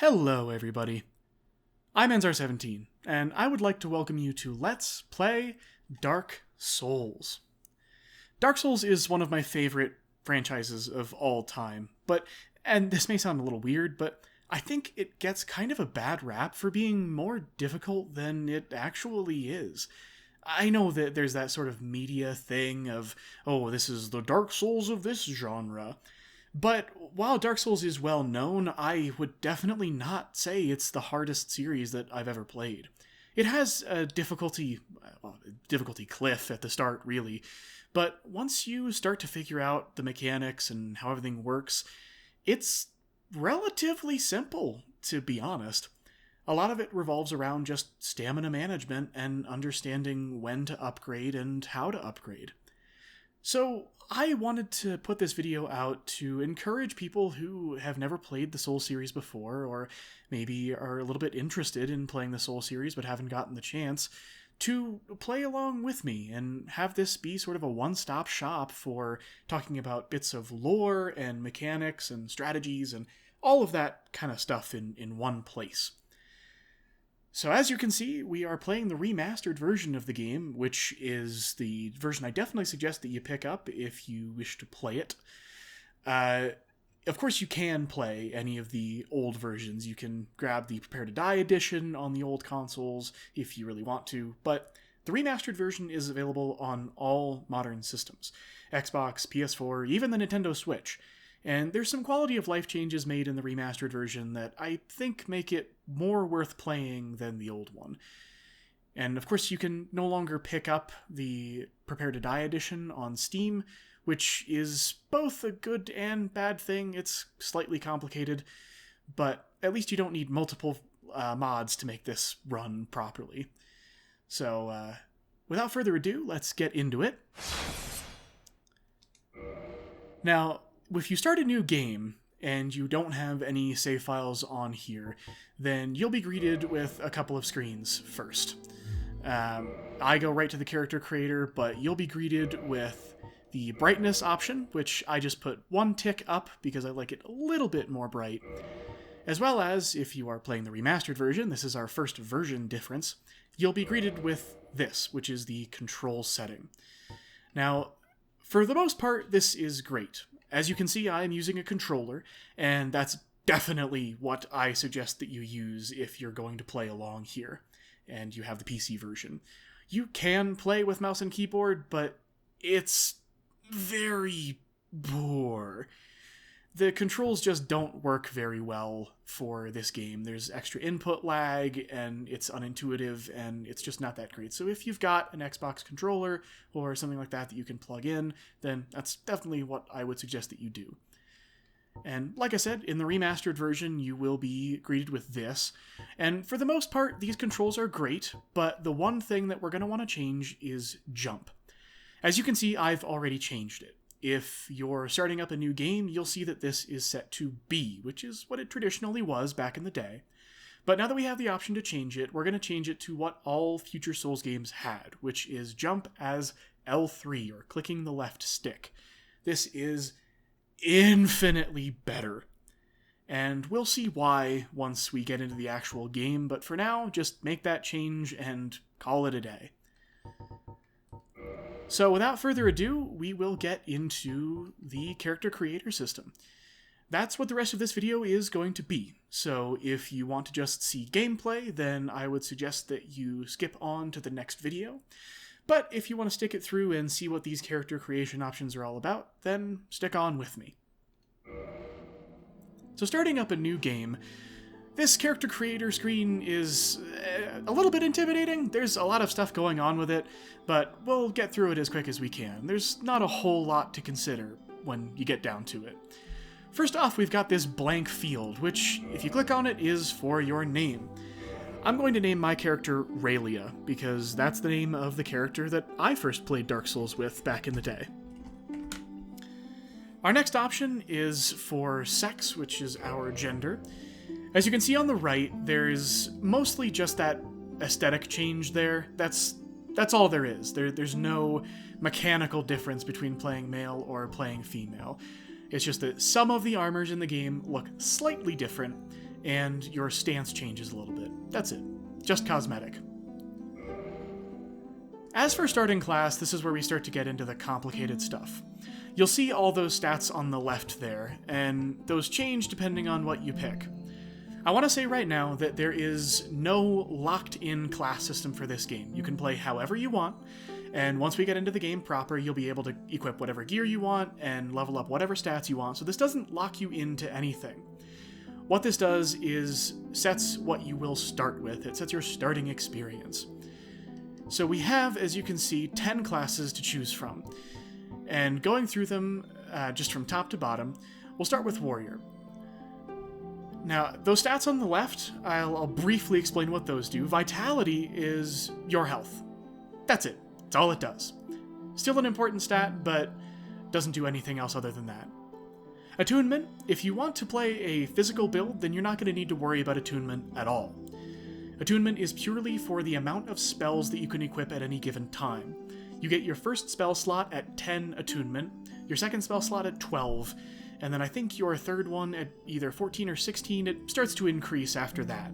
Hello, everybody. I'm Enzar17, and I would like to welcome you to Let's Play Dark Souls. Dark Souls is one of my favorite franchises of all time, and this may sound a little weird, but I think it gets kind of a bad rap for being more difficult than it actually is. I know that there's that sort of media thing of, oh, this is the Dark Souls of this genre. But while Dark Souls is well known, I would definitely not say it's the hardest series that I've ever played. It has a difficulty cliff at the start, really, but once you start to figure out the mechanics and how everything works, it's relatively simple, to be honest. A lot of it revolves around just stamina management and understanding when to upgrade and how to upgrade. So I wanted to put this video out to encourage people who have never played the Soul series before, or maybe are a little bit interested in playing the Soul series but haven't gotten the chance, to play along with me and have this be sort of a one-stop shop for talking about bits of lore and mechanics and strategies and all of that kind of stuff in one place. So as you can see, we are playing the remastered version of the game, which is the version I definitely suggest that you pick up if you wish to play it. Of course, you can play any of the old versions. You can grab the Prepare to Die edition on the old consoles if you really want to, but the remastered version is available on all modern systems. Xbox, PS4, even the Nintendo Switch. And there's some quality of life changes made in the remastered version that I think make it more worth playing than the old one. And of course, you can no longer pick up the Prepare to Die edition on Steam, which is both a good and bad thing. It's slightly complicated, but at least you don't need multiple mods to make this run properly. So, without further ado, let's get into it. Now, if you start a new game and you don't have any save files on here, then you'll be greeted with a couple of screens first. I go right to the character creator, but you'll be greeted with the brightness option, which I just put one tick up because I like it a little bit more bright. As well as, if you are playing the remastered version, this is our first version difference, you'll be greeted with this, which is the control setting. Now, for the most part, this is great. As you can see, I'm using a controller, and that's definitely what I suggest that you use if you're going to play along here, and you have the PC version. You can play with mouse and keyboard, but it's very poor. The controls just don't work very well for this game. There's extra input lag, and it's unintuitive, and it's just not that great. So if you've got an Xbox controller or something like that that you can plug in, then that's definitely what I would suggest that you do. And like I said, in the remastered version, you will be greeted with this. And for the most part, these controls are great, but the one thing that we're going to want to change is jump. As you can see, I've already changed it. If you're starting up a new game, you'll see that this is set to B, which is what it traditionally was back in the day. But now that we have the option to change it, we're going to change it to what all future Souls games had, which is jump as L3, or clicking the left stick. This is infinitely better. And we'll see why once we get into the actual game, but for now, just make that change and call it a day. So without further ado, we will get into the character creator system. That's what the rest of this video is going to be. So if you want to just see gameplay, then I would suggest that you skip on to the next video. But if you want to stick it through and see what these character creation options are all about, then stick on with me. So starting up a new game, this character creator screen is a little bit intimidating. There's a lot of stuff going on with it, but we'll get through it as quick as we can. There's not a whole lot to consider when you get down to it. First off, we've got this blank field, which, if you click on it, is for your name. I'm going to name my character Raylia, because that's the name of the character that I first played Dark Souls with back in the day. Our next option is for sex, which is our gender. As you can see on the right, there's mostly just that aesthetic change there. That's all there is. There's no mechanical difference between playing male or playing female. It's just that some of the armors in the game look slightly different, and your stance changes a little bit. That's it. Just cosmetic. As for starting class, this is where we start to get into the complicated stuff. You'll see all those stats on the left there, and those change depending on what you pick. I want to say right now that there is no locked-in class system for this game. You can play however you want, and once we get into the game proper, you'll be able to equip whatever gear you want and level up whatever stats you want, so this doesn't lock you into anything. What this does is sets what you will start with. It sets your starting experience. So we have, as you can see, 10 classes to choose from. And going through them, just from top to bottom, we'll start with Warrior. Now, those stats on the left, I'll briefly explain what those do. Vitality is your health. That's it. That's all it does. Still an important stat, but doesn't do anything else other than that. Attunement, if you want to play a physical build, then you're not going to need to worry about attunement at all. Attunement is purely for the amount of spells that you can equip at any given time. You get your first spell slot at 10 attunement, your second spell slot at 12, and then I think your third one at either 14 or 16, it starts to increase after that.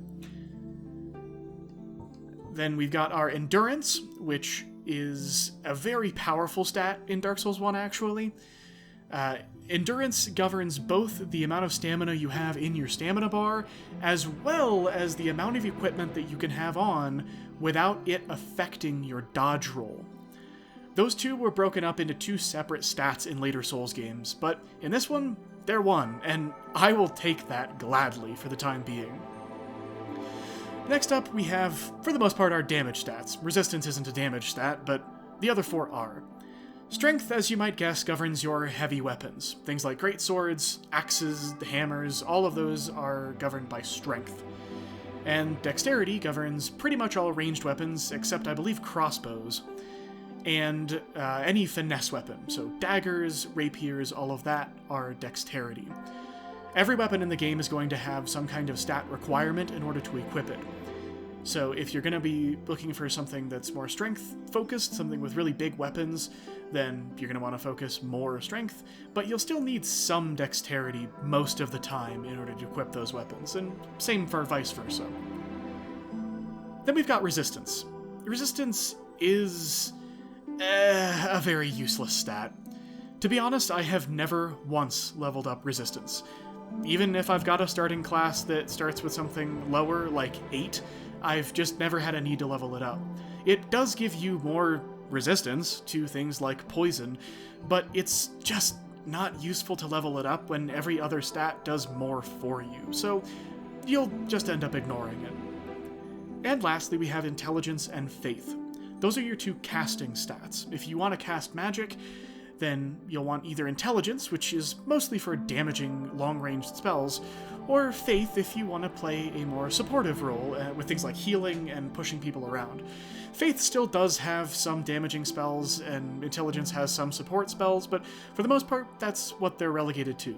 Then we've got our Endurance, which is a very powerful stat in Dark Souls 1, actually. Endurance governs both the amount of stamina you have in your stamina bar, as well as the amount of equipment that you can have on without it affecting your dodge roll. Those two were broken up into two separate stats in later Souls games, but in this one, they're one, and I will take that gladly for the time being. Next up, we have, for the most part, our damage stats. Resistance isn't a damage stat, but the other four are. Strength, as you might guess, governs your heavy weapons. Things like great swords, axes, hammers, all of those are governed by strength. And dexterity governs pretty much all ranged weapons, except I believe crossbows. And any finesse weapon, so daggers, rapiers, all of that are dexterity. Every weapon in the game is going to have some kind of stat requirement in order to equip it. So if you're going to be looking for something that's more strength-focused, something with really big weapons, then you're going to want to focus more strength, but you'll still need some dexterity most of the time in order to equip those weapons, and same for vice versa. Then we've got Resistance. Resistance is a very useless stat. To be honest, I have never once leveled up Resistance. Even if I've got a starting class that starts with something lower, like 8, I've just never had a need to level it up. It does give you more resistance to things like poison, but it's just not useful to level it up when every other stat does more for you, so you'll just end up ignoring it. And lastly, we have Intelligence and Faith. Those are your two casting stats. If you want to cast magic, then you'll want either Intelligence, which is mostly for damaging long-ranged spells, or Faith if you want to play a more supportive role with things like healing and pushing people around. Faith still does have some damaging spells, and Intelligence has some support spells, but for the most part, that's what they're relegated to.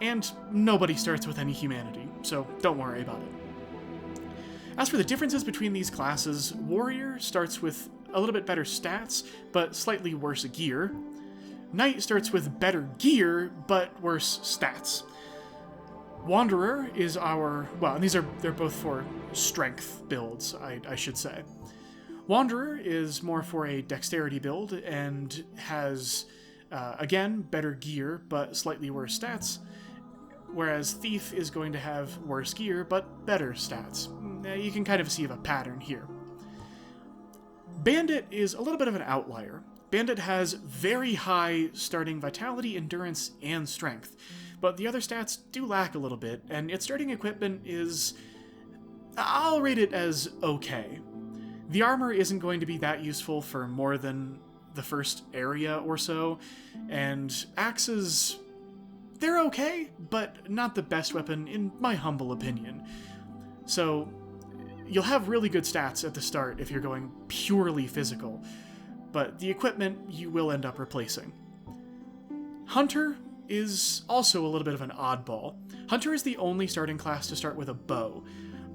And nobody starts with any humanity, so don't worry about it. As for the differences between these classes, Warrior starts with a little bit better stats, but slightly worse gear. Knight starts with better gear, but worse stats. Wanderer is our... well, and they're both for strength builds, I should say. Wanderer is more for a dexterity build, and has, again, better gear, but slightly worse stats. Whereas Thief is going to have worse gear, but better stats. You can kind of see a pattern here. Bandit is a little bit of an outlier. Bandit has very high starting vitality, endurance, and strength, but the other stats do lack a little bit, and its starting equipment is... I'll rate it as okay. The armor isn't going to be that useful for more than the first area or so, and axes... they're okay, but not the best weapon in my humble opinion. So, you'll have really good stats at the start if you're going purely physical, but the equipment you will end up replacing. Hunter is also a little bit of an oddball. Hunter is the only starting class to start with a bow.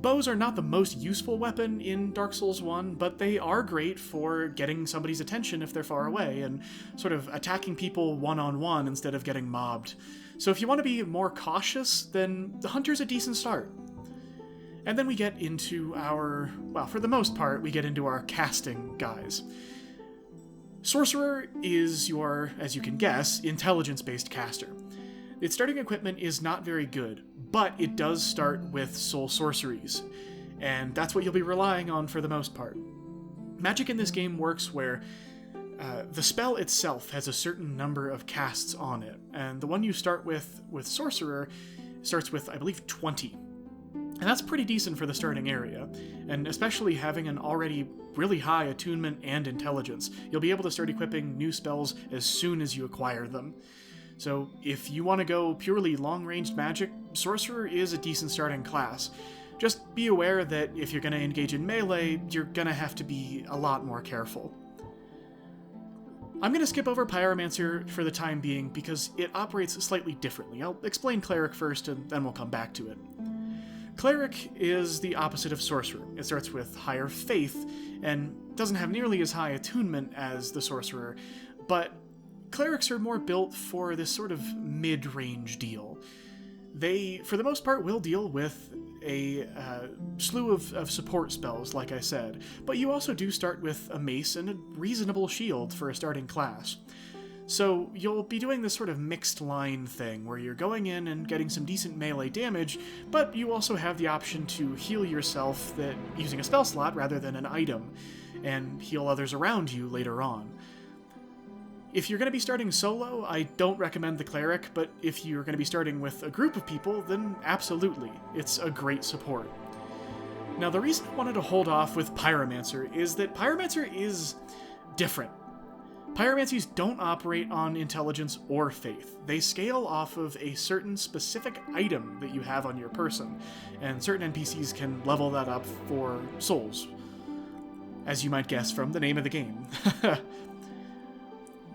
Bows are not the most useful weapon in Dark Souls 1, but they are great for getting somebody's attention if they're far away, and sort of attacking people one-on-one instead of getting mobbed. So if you want to be more cautious, then the Hunter's a decent start. And then we get into our, well, for the most part, we get into our casting guys. Sorcerer is your, as you can guess, intelligence-based caster. Its starting equipment is not very good, but it does start with soul sorceries, and that's what you'll be relying on for the most part. Magic in this game works where the spell itself has a certain number of casts on it, and the one you start with Sorcerer starts with, I believe, 20. And that's pretty decent for the starting area, and especially having an already really high attunement and intelligence, you'll be able to start equipping new spells as soon as you acquire them. So if you want to go purely long-ranged magic, Sorcerer is a decent starting class. Just be aware that if you're going to engage in melee, you're going to have to be a lot more careful. I'm going to skip over Pyromancer for the time being because it operates slightly differently. I'll explain Cleric first and then we'll come back to it. Cleric is the opposite of Sorcerer. It starts with higher faith and doesn't have nearly as high attunement as the Sorcerer, but Clerics are more built for this sort of mid-range deal. They, for the most part, will deal with a slew of support spells, like I said, but you also do start with a mace and a reasonable shield for a starting class. So you'll be doing this sort of mixed line thing, where you're going in and getting some decent melee damage, but you also have the option to heal yourself using a spell slot rather than an item, and heal others around you later on. If you're going to be starting solo, I don't recommend the Cleric, but if you're going to be starting with a group of people, then absolutely, it's a great support. Now, the reason I wanted to hold off with Pyromancer is that Pyromancer is different. Pyromancies don't operate on intelligence or faith. They scale off of a certain specific item that you have on your person, and certain NPCs can level that up for souls, as you might guess from the name of the game.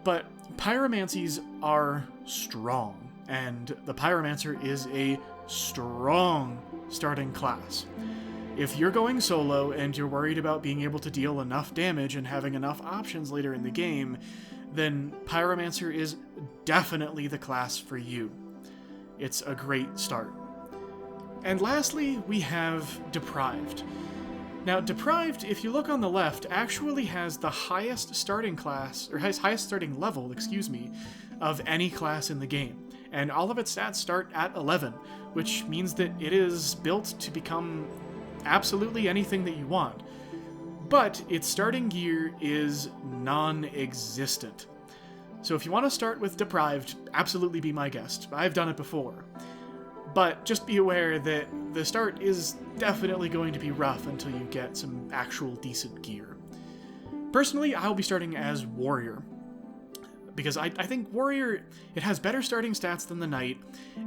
But pyromancies are strong, and the Pyromancer is a strong starting class. If you're going solo and you're worried about being able to deal enough damage and having enough options later in the game, then Pyromancer is definitely the class for you. It's a great start. And lastly, we have Deprived. Now, Deprived, if you look on the left, actually has the highest starting class, or highest starting level, of any class in the game. And all of its stats start at 11, which means that it is built to become absolutely anything that you want. But its starting gear is non-existent. So if you want to start with Deprived, absolutely be my guest. I've done it before. But just be aware that the start is definitely going to be rough until you get some actual decent gear. Personally, I'll be starting as Warrior, because I think Warrior, it has better starting stats than the Knight,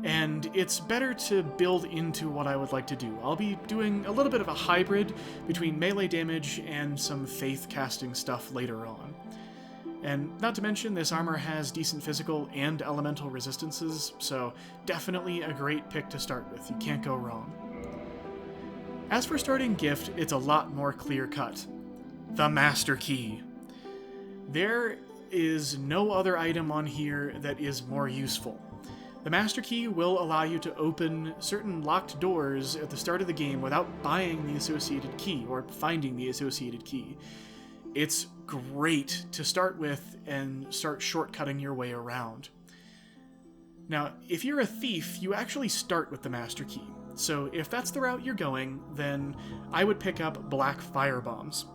and it's better to build into what I would like to do. I'll be doing a little bit of a hybrid between melee damage and some faith casting stuff later on. And not to mention, this armor has decent physical and elemental resistances, so definitely a great pick to start with. You can't go wrong. As for starting gift, it's a lot more clear-cut. The Master Key. There is no other item on here that is more useful. The Master Key will allow you to open certain locked doors at the start of the game without buying the associated key or finding the associated key. It's great to start with and start shortcutting your way around. Now, if you're a thief, you actually start with the Master Key. So if that's the route you're going, then I would pick up Black Firebombs.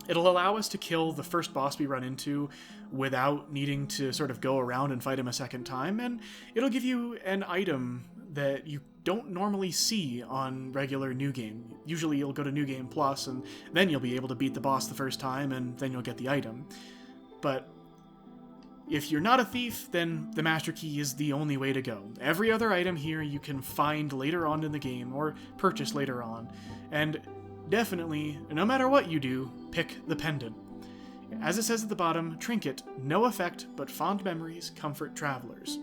It'll allow us to kill the first boss we run into without needing to sort of go around and fight him a second time, and it'll give you an item that you don't normally see on regular New Game. Usually you'll go to New Game Plus, and then you'll be able to beat the boss the first time, and then you'll get the item. But if you're not a thief, then the Master Key is the only way to go. Every other item here you can find later on in the game, or purchase later on, and definitely, no matter what you do, pick the pendant. As it says at the bottom, trinket, no effect, but fond memories comfort travelers.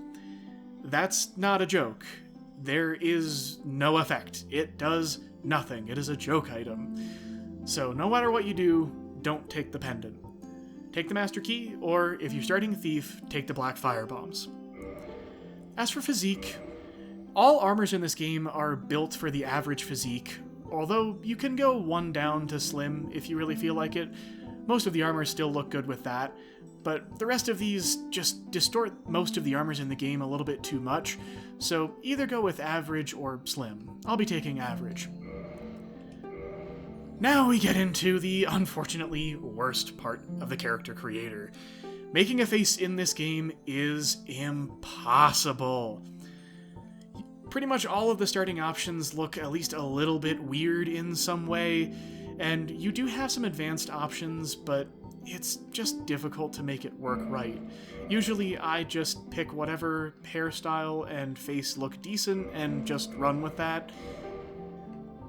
That's not a joke. There is no effect. It does nothing. It is a joke item. So no matter what you do, don't take the pendant. Take the Master Key, or if you're starting Thief, take the Black Firebombs. As for physique, all armors in this game are built for the average physique, although you can go one down to slim if you really feel like it. Most of the armors still look good with that, but the rest of these just distort most of the armors in the game a little bit too much, so either go with average or slim. I'll be taking average. Now we get into the unfortunately worst part of the character creator. Making a face in this game is impossible. Pretty much all of the starting options look at least a little bit weird in some way, and you do have some advanced options, but it's just difficult to make it work right. Usually I just pick whatever hairstyle and face look decent and just run with that.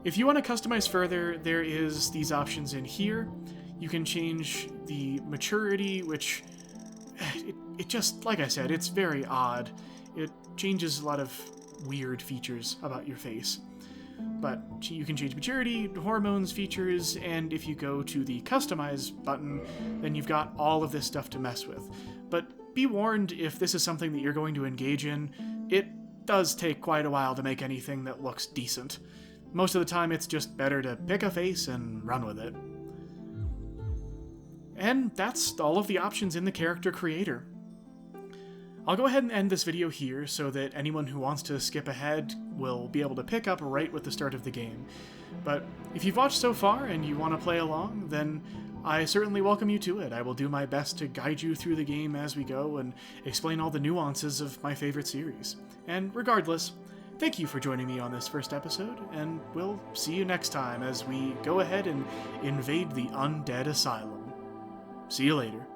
If you want to customize further, there is these options in here. You can change the maturity, which it just, like I said, it's very odd. It changes a lot of weird features about your face. But you can change maturity, hormones, features, and if you go to the customize button, then you've got all of this stuff to mess with. But be warned, if this is something that you're going to engage in, it does take quite a while to make anything that looks decent. Most of the time it's just better to pick a face and run with it. And that's all of the options in the character creator. I'll go ahead and end this video here so that anyone who wants to skip ahead will be able to pick up right with the start of the game. But if you've watched so far and you want to play along, then I certainly welcome you to it. I will do my best to guide you through the game as we go and explain all the nuances of my favorite series. And regardless, thank you for joining me on this first episode, and we'll see you next time as we go ahead and invade the Undead Asylum. See you later.